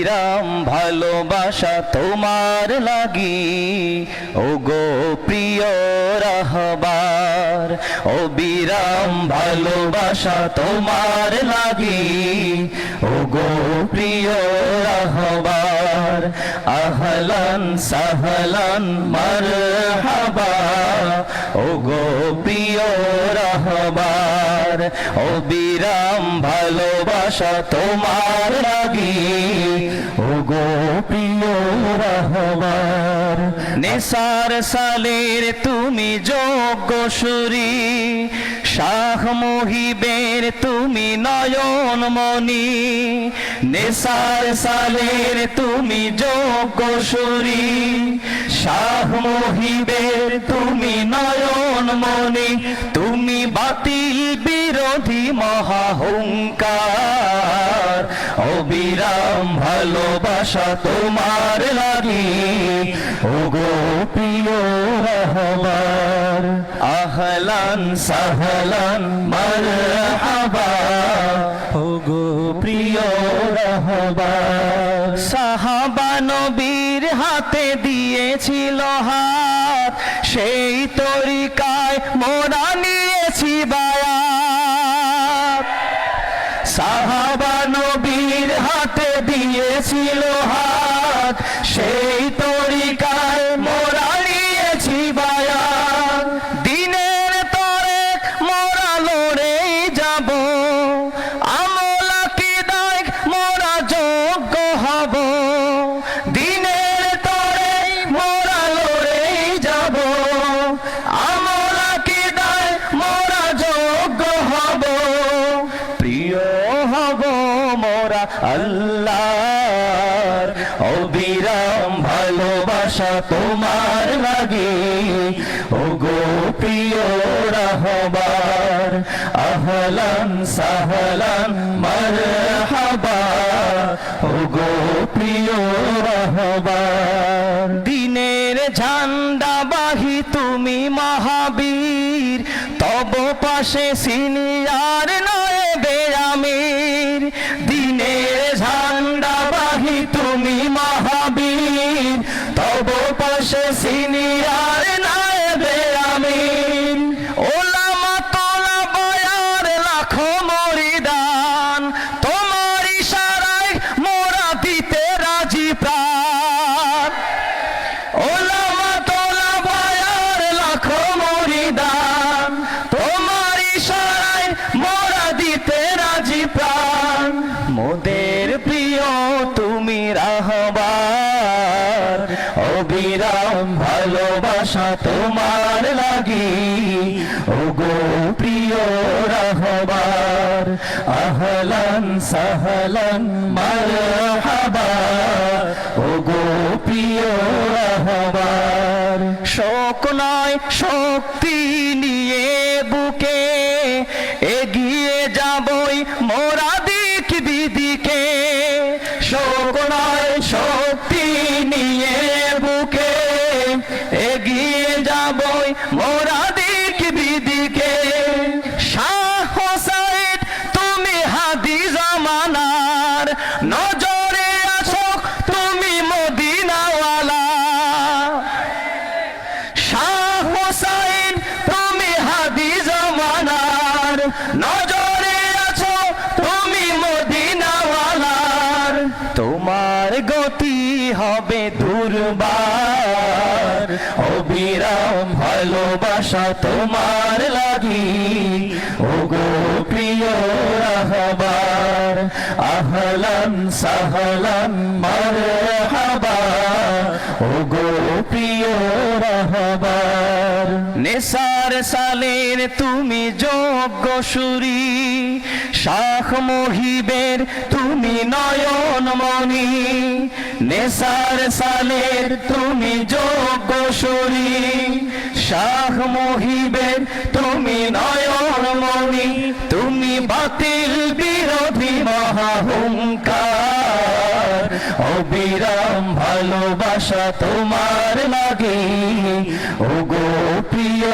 অবিরাম ভালোবাসা তোমার লাগি ওগো প্রিয় রাহবার অবিরাম ভালোবাসা তোমার লাগি ওগো প্রিয় রাহবার আহলান সাহলান মারহাবা ওগো প্রিয় রাহবার অবিরাম ভালোবাসা তোমার লাগি ওগো প্রিয় রাহবার নিসার সালের তুমি যোগ্য সুরি শাহ মুহিবের তুমি নয়নমণি নিসার সালের তুমি যোগ্য সুরি শাহ মুহিবের তুমি নয়নমণি তুমি বাতিল বিরোধী মহাহুঙ্কার অবিরাম ভালোবাসা তোমার লাগি ওগো প্রিয় রাহবার আহলান সাহলান মারহাবা ওগো প্রিয় রাহবার সাহাবা নবীর হাতে দিয়েছিল হাত সেই তরিকায় মোরা নিয়েছি বায়াত সাহাবা নবীর হাতে দিয়েছিল হাত সেই তরিকায় মোরা নিয়েছি বায়াত দিনের তরে মোরা লড়েই যাব আমল আকীদায় মোরা যোগ্য হব দিনের তরে মোরা লড়েই যাব আমল আকীদায় মোরা যোগ্য হব প্রিয় হব মোরা আল্লাহর অবিরাম ভালোবাসা তোমার লাগি ওগো প্রিয় রাহবার আহলান সাহলান মারহাবা ওগো প্রিয় রাহবার দিনের ঝান্ডাবাহী তুমি মহাবীর তব পাশে সিনিয়র নয় বেয়ামির দিনের ঝান্ডাবাহী তুমি মহাবীর তব পাশে সিনিয়র নয় বেয়ামির ওলামা তোলা বয়ার লাখো মরিদান তোমার ইশারায় মোরা দিতে রাজি প্রাণ ওলামা তোলা বয়ার লাখো মরিদান তোমার ইশারায় মোরা দিতে রাজি প্রাণ মোদের প্রিয় তুমি রাহবার অবিরাম ভালোবাসা তোমার লাগি ওগো প্রিয় রাহবার আহলান সাহলান মারহাবা ওগো প্রিয় রাহবার শোক নয় শক্তি নিয়ে বুকে এগিয়ে যাবই মোরা দিক বিদিকে শোক নয় শক্তি নিয়ে বুকে এগিয়ে যাবই মোরা দিক বিদিকে শাহ হোসাইন তুমি হাদি জামানার নজরে আছো তুমি মদিনাওয়ালা শাহ হোসাইন তুমি হাদি জামানার নজরে আছো তুমি মদিনাওয়ালার তোমার গতি হবে দুর্বার অবিরাম ভালোবাসা তোমার লাগি ওগো প্রিয় রাহবার আহলান সাহলান মারহাবা ওগো প্রিয় রাহবার নিসার সালের তুমি যোগ্য সুরি শাহ মুহিবের তুমি নয়নমণি নিসার সালের তুমি যোগ্য সুরি শাহ মুহিবের তুমি নয়নমণি তুমি বাতিল বিরোধী মহাহুঙ্কার অবিরাম ভালোবাসা তোমার লাগি ওগো প্রিয়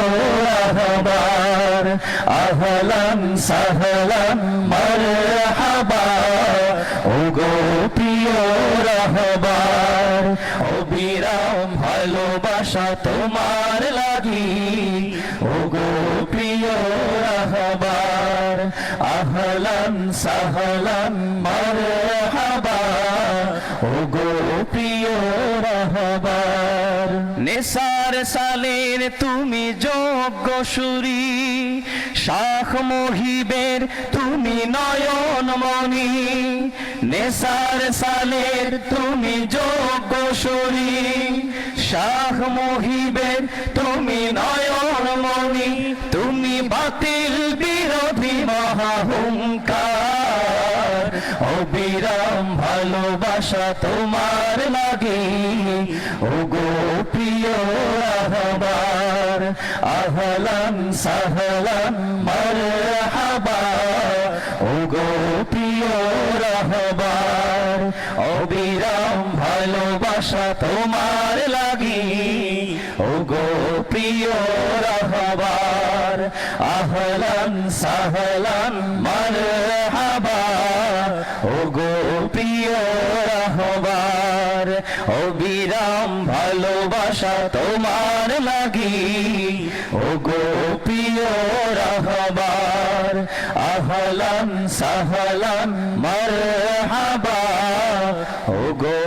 রাহবার আহলান সাহলান মারহাবা ওগো প্রিয় রাহবার অবিরাম ভালোবাসা তোমার লাগি ওগো প্রিয় রাহবার আহলান সাহলান মারহাবা ওগো প্রিয় রাহবার নেসার সালের তুমি যোগ্য সুরি শাখ মহিবের তুমি নয়নমণি নেসার সালের তুমি যোগ্য সুরি শাখ মহিবের তুমি নয়নমণি তুমি বাতিল বিরোধী মহাহুঙ্কার অবিরাম ভালোবাসা তোমার লাগে ওগো প্রিয় রাহবার আহলান সাহলান মারহাবা ওগো প্রিয় রাহবার অবিরাম ভালোবাসা তোমার লাগি ওগো প্রিয় রাহবার আহলান সাহলান মারহাবা ওগো প্রিয় রাহবার অবিরাম ভালোবাসা তোমার লাগি ওগো প্রিয় রাহবার আহলান সাহলান মারহাবা ওগো